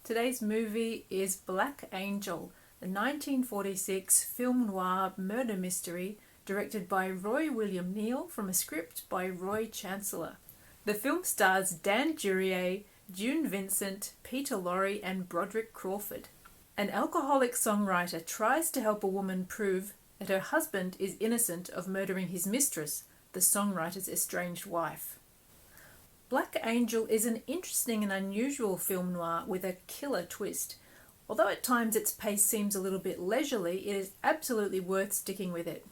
Today's movie is Black Angel, the 1946 film noir murder mystery directed by Roy William Neall from a script by Roy Chanslor. The film stars Dan Duryea, Vincent, Peter Lorre and Broderick Crawford. An alcoholic songwriter tries to help a woman prove that her husband is innocent of murdering his mistress, the songwriter's estranged wife. Black Angel is an interesting and unusual film noir with a killer twist. Although at times its pace seems a little bit leisurely, it is absolutely worth sticking with it.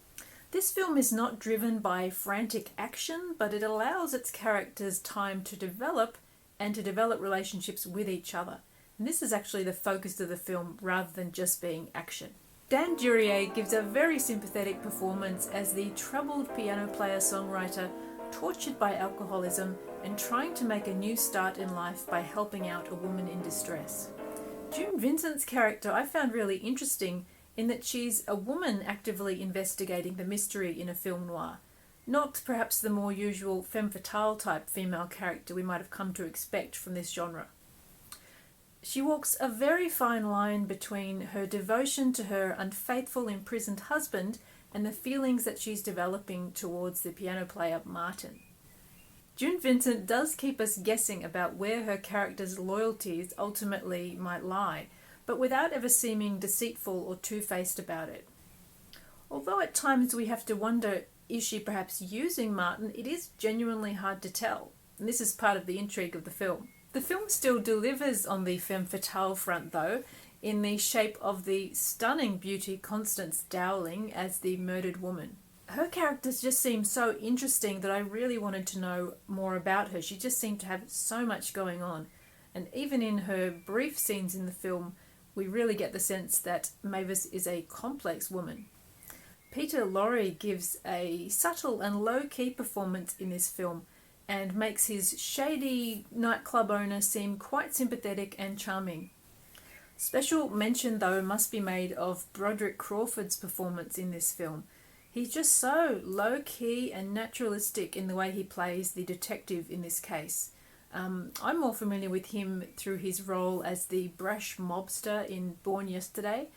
This film is not driven by frantic action, but it allows its characters time to develop and to develop relationships with each other. And this is actually the focus of the film rather than just being action. Dan Duryea gives a very sympathetic performance as the troubled piano player-songwriter tortured by alcoholism and trying to make a new start in life by helping out a woman in distress. Vincent's character I found really interesting in that she's a woman actively investigating the mystery in a film noir, not perhaps the more usual femme fatale type female character we might have come to expect from this genre. She walks a very fine line between her devotion to her unfaithful imprisoned husband and the feelings that she's developing towards the piano player Martin. Vincent does keep us guessing about where her character's loyalties ultimately might lie, but without ever seeming deceitful or two-faced about it. Although at times we have to wonder, is she perhaps using Martin, it is genuinely hard to tell, and this is part of the intrigue of the film. The film still delivers on the femme fatale front though, in the shape of the stunning beauty Constance Dowling as the murdered woman. Her characters just seemed so interesting that I really wanted to know more about her. She just seemed to have so much going on. And even in her brief scenes in the film, we really get the sense that Mavis is a complex woman. Peter Lorre gives a subtle and low-key performance in this film and makes his shady nightclub owner seem quite sympathetic and charming. Special mention, though, must be made of Broderick Crawford's performance in this film. He's just so low-key and naturalistic in the way he plays the detective in this case. I'm more familiar with him through his role as the brash mobster in Born Yesterday,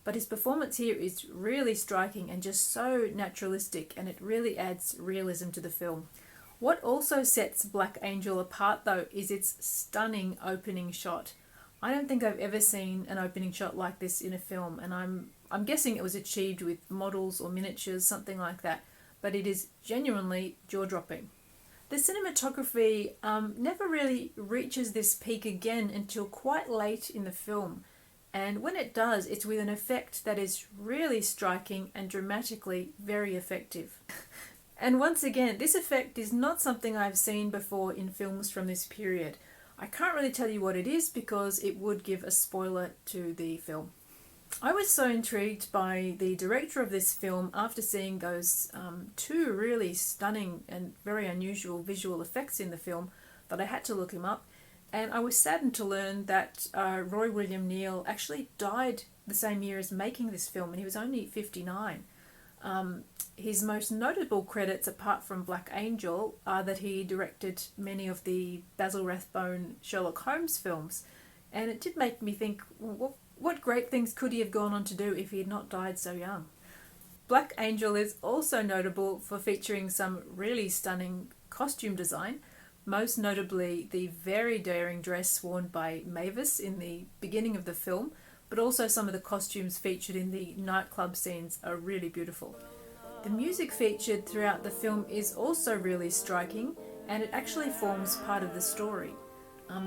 but his performance here is really striking and just so naturalistic, and it really adds realism to the film. What also sets Black Angel apart, though, is its stunning opening shot. I don't think I've ever seen an opening shot like this in a film, and I'm guessing it was achieved with models or miniatures, something like that, but it is genuinely jaw-dropping. The cinematography never really reaches this peak again until quite late in the film, and when it does, it's with an effect that is really striking and dramatically very effective. And once again, this effect is not something I've seen before in films from this period. I can't really tell you what it is because it would give a spoiler to the film. I was so intrigued by the director of this film after seeing those two really stunning and very unusual visual effects in the film that I had to look him up, and I was saddened to learn that Roy William Neall actually died the same year as making this film, and he was only 59. His most notable credits, apart from Black Angel, are that he directed many of the Basil Rathbone Sherlock Holmes films, and it did make me think, what great things could he have gone on to do if he had not died so young? Black Angel is also notable for featuring some really stunning costume design, most notably the very daring dress worn by Mavis in the beginning of the film, but also some of the costumes featured in the nightclub scenes are really beautiful. The music featured throughout the film is also really striking, and it actually forms part of the story.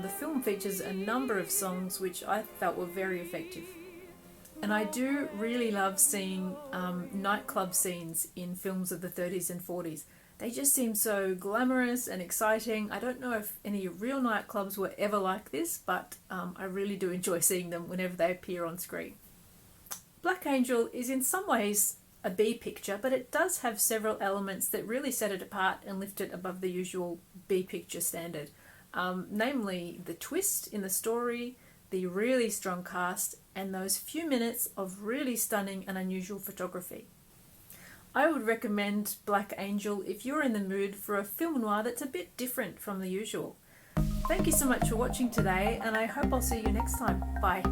The film features a number of songs which I felt were very effective. And I do really love seeing nightclub scenes in films of the 30s and 40s. They just seem so glamorous and exciting. I don't know if any real nightclubs were ever like this, but I really do enjoy seeing them whenever they appear on screen. Black Angel is in some ways a B picture, but it does have several elements that really set it apart and lift it above the usual B picture standard. Namely the twist in the story, the really strong cast, and those few minutes of really stunning and unusual photography. I would recommend Black Angel if you're in the mood for a film noir that's a bit different from the usual. Thank you so much for watching today, and I hope I'll see you next time. Bye.